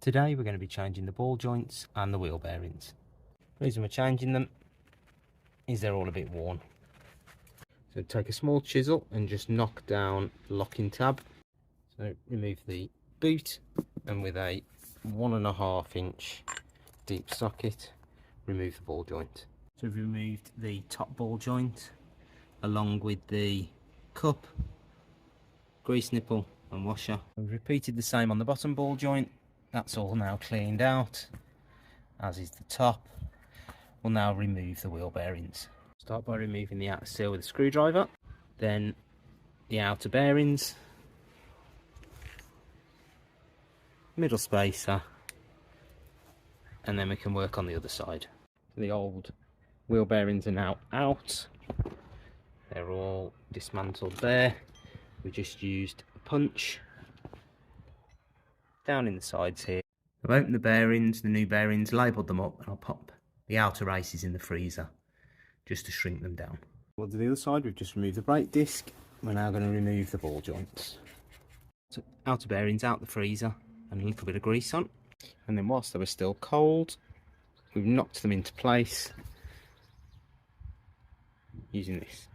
Today we're going to be changing the ball joints and the wheel bearings. The reason we're changing them is they're all a bit worn. So take a small chisel and just knock down the locking tab. So remove the boot, and with a 1.5 inch deep socket, remove the ball joint. So we've removed the top ball joint along with the cup, grease nipple and washer. We've repeated the same on the bottom ball joint. That's all now cleaned out, as is the top. We'll now remove the wheel bearings. Start by removing the outer seal with a screwdriver, then the outer bearings, middle spacer, and then we can work on the other side. The old wheel bearings are now out. They're all dismantled there. We just used a punch down in the sides here. I've opened the bearings, the new bearings, labelled them up, and I'll pop the outer races in the freezer just to shrink them down. Well, to the other side, we've just removed the brake disc. We're now going to remove the ball joints. So outer bearings out the freezer and a little bit of grease on. And then whilst they were still cold, we've knocked them into place using this.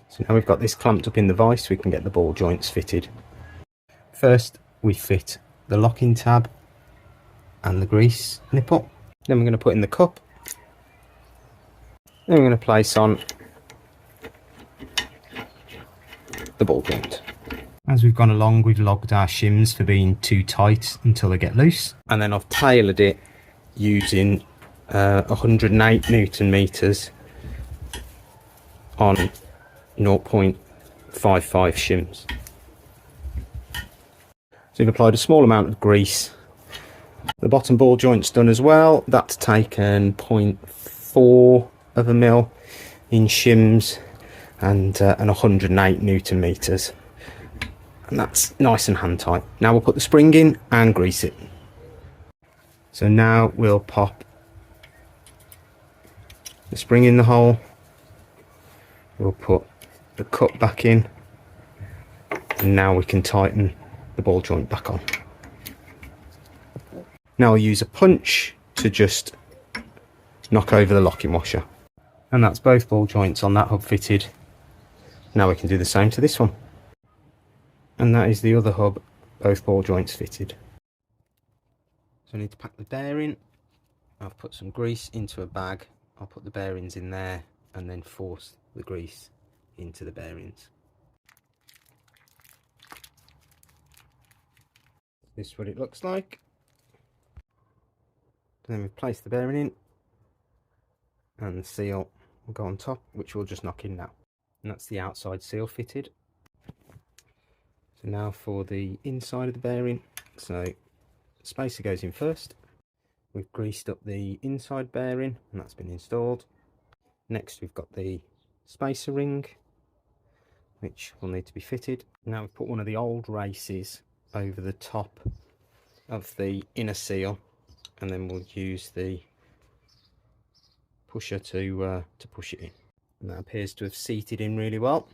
So now we've got this clamped up in the vise, we can get the ball joints fitted. First, we fit the locking tab and the grease nipple. Then we're going to put in the cup. Then we're going to place on the ball joint. As we've gone along, we've logged our shims for being too tight until they get loose. And then I've tailored it using 108 Newton meters on 0.55 shims. So we've applied a small amount of grease. The bottom ball joint's done as well. That's taken 0.4 of a mil in shims and 108 Newton meters. And that's nice and hand tight. Now we'll put the spring in and grease it. So now we'll pop the spring in the hole. We'll put the cup back in, and now we can tighten the ball joint back on. Now I'll use a punch to just knock over the locking washer. And that's both ball joints on that hub fitted. Now we can do the same to this one. And that is the other hub, both ball joints fitted. So I need to pack the bearing. I've put some grease into a bag. I'll put the bearings in there and then force the grease into the bearings. This is what it looks like. Then we've placed the bearing in, and the seal will go on top, which we'll just knock in now. And that's the outside seal fitted. So now for the inside of the bearing. So spacer goes in first. We've greased up the inside bearing, and that's been installed. Next we've got the spacer ring, which will need to be fitted. Now we've put one of the old races over the top of the inner seal, and then we'll use the pusher to push it in. And that appears to have seated in really well.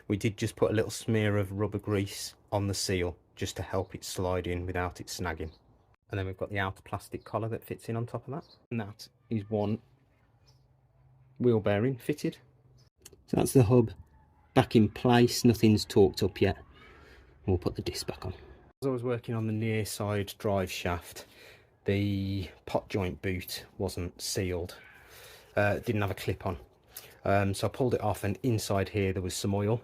We did just put a little smear of rubber grease on the seal just to help it slide in without it snagging. And then we've got the outer plastic collar that fits in on top of that. And that is one wheel bearing fitted. So that's the hub back in place, nothing's torqued up yet. We'll put the disc back on. As I was working on the near side drive shaft, the pot joint boot wasn't sealed, didn't have a clip on. So I pulled it off, and inside here there was some oil.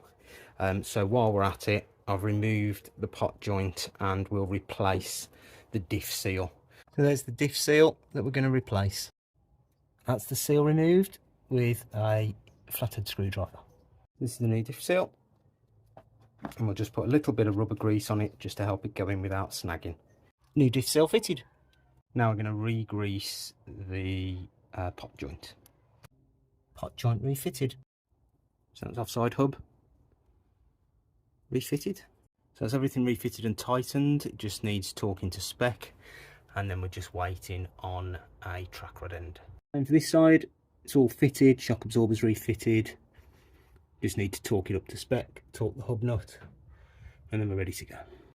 So while we're at it, I've removed the pot joint and we'll replace the diff seal. So there's the diff seal that we're going to replace. That's the seal removed with a flathead screwdriver. This is the new diff seal, and we'll just put a little bit of rubber grease on it just to help it go in without snagging. New diff seal fitted. Now we're going to re-grease the pot joint. Pot joint refitted. So that's offside hub refitted. So that's everything refitted and tightened. It just needs torquing to spec, and then we're just waiting on a track rod end. And for this side, it's all fitted, shock absorbers refitted. Just need to torque it up to spec, torque the hub nut, and then we're ready to go.